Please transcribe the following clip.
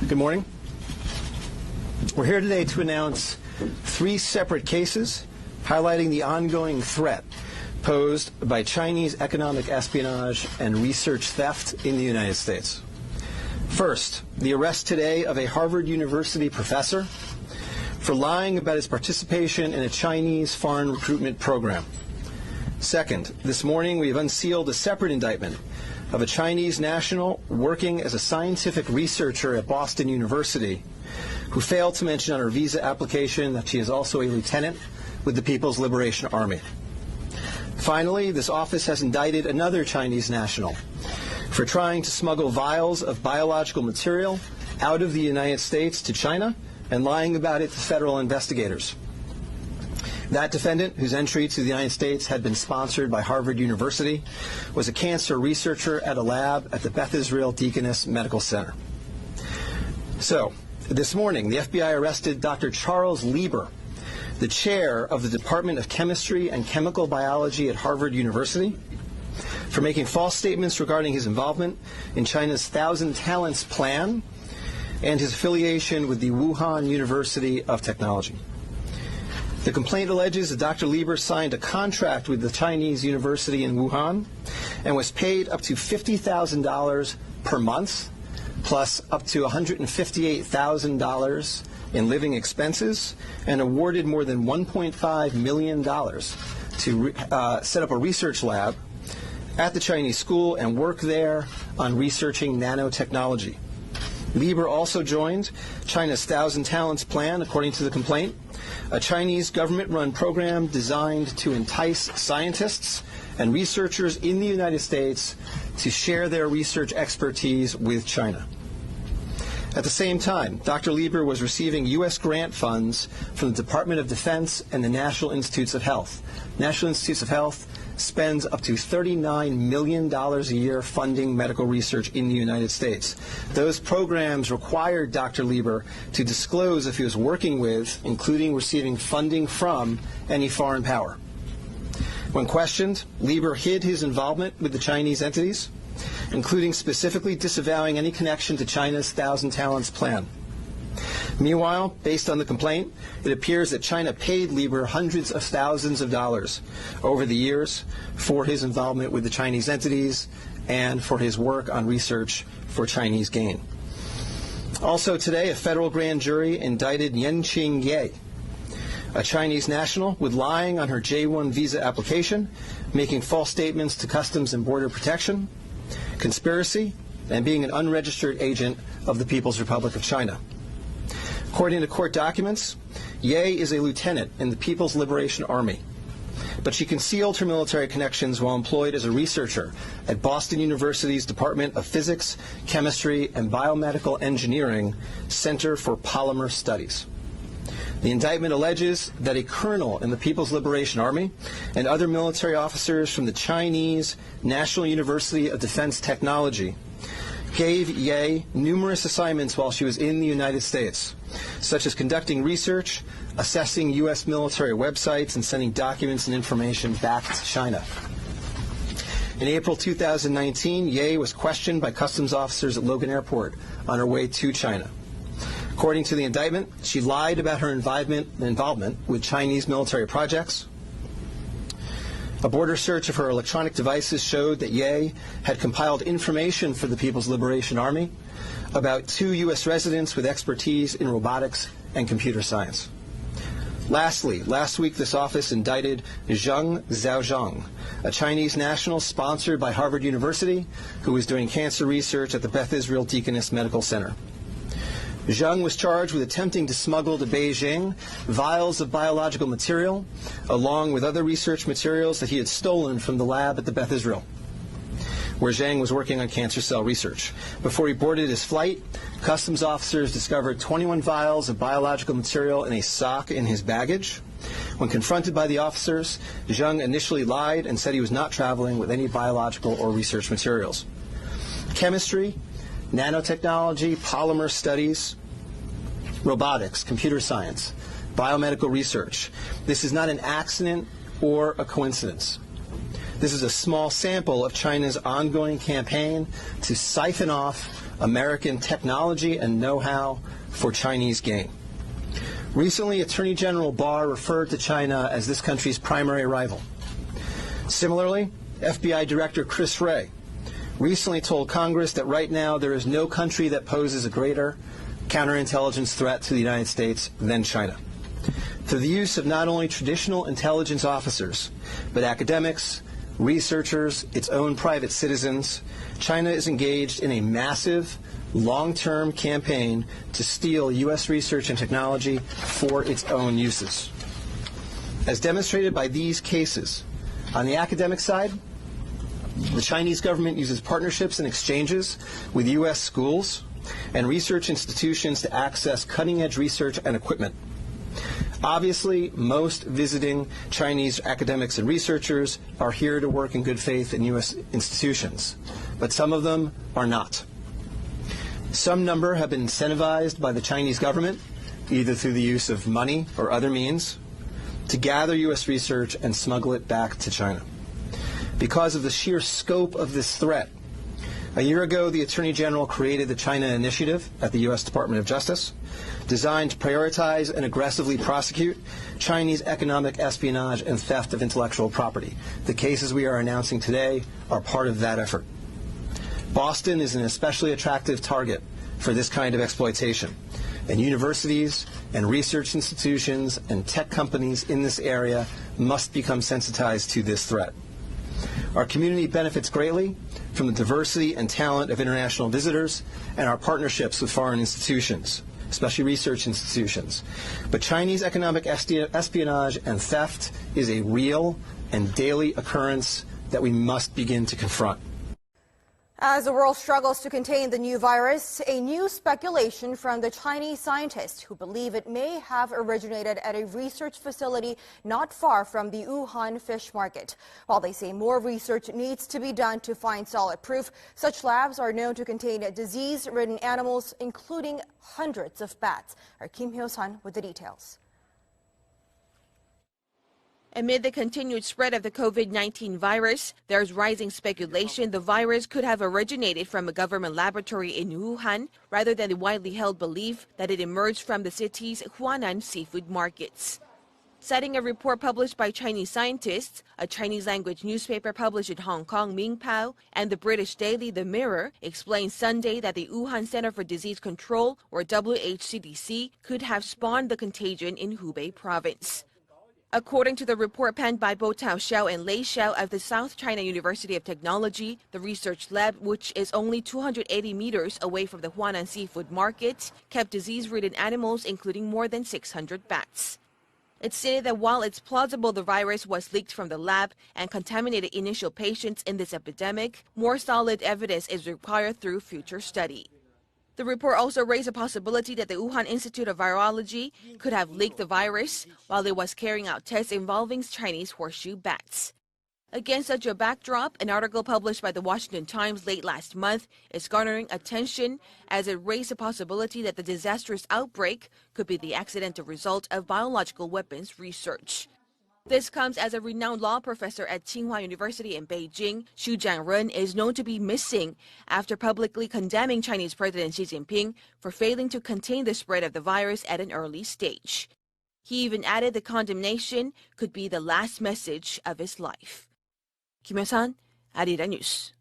Good morning. We're here today to announce 3 separate cases highlighting the ongoing threat posed by Chinese economic espionage and research theft in the United States. First, the arrest today of a Harvard University professor for lying about his participation in a Chinese foreign recruitment program. Second, this morning we have unsealed a separate indictment of a Chinese national working as a scientific researcher at Boston University who failed to mention on her visa application that she is also a lieutenant with the People's Liberation Army. Finally, this office has indicted another Chinese national for trying to smuggle vials of biological material out of the United States to China and lying about it to federal investigators. That defendant, whose entry to the United States had been sponsored by Harvard University, was a cancer researcher at a lab at the Beth Israel Deaconess Medical Center. So, this morning, the FBI arrested Dr. Charles Lieber, the chair of the Department of Chemistry and Chemical Biology at Harvard University, for making false statements regarding his involvement in China's 1,000 Talents Plan and his affiliation with the Wuhan University of Technology. The complaint alleges that Dr. Lieber signed a contract with the Chinese university in Wuhan and was paid up to $50,000 per month, plus up to $158,000 in living expenses, and awarded more than $1.5 million to set up a research lab at the Chinese school and work there on researching nanotechnology. Lieber also joined China's 1,000 Talents Plan, according to the complaint, a Chinese government-run program designed to entice scientists and researchers in the United States to share their research expertise with China. At the same time, Dr. Lieber was receiving U.S. grant funds from the Department of Defense and the National Institutes of Health. National Institutes of Health spends up to $39 million a year funding medical research in the United States. Those programs required Dr. Lieber to disclose if he was working with, including receiving funding from, any foreign power. When questioned, Lieber hid his involvement with the Chinese entities, including specifically disavowing any connection to China's 1,000 Talents Plan. Meanwhile, based on the complaint, it appears that China paid Lieber hundreds of thousands of dollars over the years for his involvement with the Chinese entities and for his work on research for Chinese gain. Also today, a federal grand jury indicted Yanqing Ye, a Chinese national, with lying on her J-1 visa application, making false statements to Customs and Border Protection, conspiracy, and being an unregistered agent of the People's Republic of China. According to court documents, Ye is a lieutenant in the People's Liberation Army, but she concealed her military connections while employed as a researcher at Boston University's Department of Physics, Chemistry, and Biomedical Engineering Center for Polymer Studies. The indictment alleges that a colonel in the People's Liberation Army and other military officers from the Chinese National University of Defense Technology gave Ye numerous assignments while she was in the United States, such as conducting research, assessing U.S. military websites, and sending documents and information back to China. In April 2019, Ye was questioned by customs officers at Logan Airport on her way to China. According to the indictment, she lied about her involvement with Chinese military projects. A border search of her electronic devices showed that Ye had compiled information for the People's Liberation Army about 2 U.S. residents with expertise in robotics and computer science. Lastly, last week this office indicted Zheng Xiaozhang, a Chinese national sponsored by Harvard University who was doing cancer research at the Beth Israel Deaconess Medical Center. Zheng was charged with attempting to smuggle to Beijing vials of biological material, along with other research materials that he had stolen from the lab at the Beth Israel, where Zheng was working on cancer cell research. Before he boarded his flight, customs officers discovered 21 vials of biological material in a sock in his baggage. When confronted by the officers, Zheng initially lied and said he was not traveling with any biological or research materials. Chemistry, nanotechnology, polymer studies, robotics, computer science, biomedical research. This is not an accident or a coincidence. This is a small sample of China's ongoing campaign to siphon off American technology and know-how for Chinese gain. Recently, Attorney General Barr referred to China as this country's primary rival. Similarly, FBI Director Chris Wray recently told Congress that right now there is no country that poses a greater counterintelligence threat to the United States than China. Through the use of not only traditional intelligence officers, but academics, researchers, its own private citizens, China is engaged in a massive, long-term campaign to steal U.S. research and technology for its own uses. As demonstrated by these cases, on the academic side, the Chinese government uses partnerships and exchanges with U.S. schools and research institutions to access cutting-edge research and equipment. Obviously, most visiting Chinese academics and researchers are here to work in good faith in U.S. institutions, but some of them are not. Some number have been incentivized by the Chinese government, either through the use of money or other means, to gather U.S. research and smuggle it back to China. Because of the sheer scope of this threat, a year ago, the Attorney General created the China Initiative at the U.S. Department of Justice, designed to prioritize and aggressively prosecute Chinese economic espionage and theft of intellectual property. The cases we are announcing today are part of that effort. Boston is an especially attractive target for this kind of exploitation, and universities and research institutions and tech companies in this area must become sensitized to this threat. Our community benefits greatly from the diversity and talent of international visitors and our partnerships with foreign institutions, especially research institutions. But Chinese economic espionage and theft is a real and daily occurrence that we must begin to confront. As the world struggles to contain the new virus, a new speculation from the Chinese scientists who believe it may have originated at a research facility not far from the Wuhan fish market. While they say more research needs to be done to find solid proof, such labs are known to contain disease-ridden animals, including hundreds of bats. Our Kim Hyo-sun with the details. Amid the continued spread of the COVID-19 virus, there's rising speculation the virus could have originated from a government laboratory in Wuhan, rather than the widely held belief that it emerged from the city's Huanan seafood markets. Citing a report published by Chinese scientists, a Chinese-language newspaper published in Hong Kong, Mingpao, and the British daily The Mirror explained Sunday that the Wuhan Center for Disease Control, or WHCDC, could have spawned the contagion in Hubei province. According to the report penned by Bo Tao Xiao and Lei Xiao of the South China University of Technology, the research lab, which is only 280 meters away from the Huanan seafood market, kept disease-ridden animals, including more than 600 bats. It stated that while it's plausible the virus was leaked from the lab and contaminated initial patients in this epidemic, more solid evidence is required through future study. The report also raised a possibility that the Wuhan Institute of Virology could have leaked the virus while it was carrying out tests involving Chinese horseshoe bats. Against such a backdrop, an article published by the Washington Times late last month is garnering attention as it raised the possibility that the disastrous outbreak could be the accidental result of biological weapons research. This comes as a renowned law professor at Tsinghua University in Beijing, Xu Jiangren, is known to be missing after publicly condemning Chinese President Xi Jinping for failing to contain the spread of the virus at an early stage. He even added the condemnation could be the last message of his life. Kim Hyo-sun, Arirang News.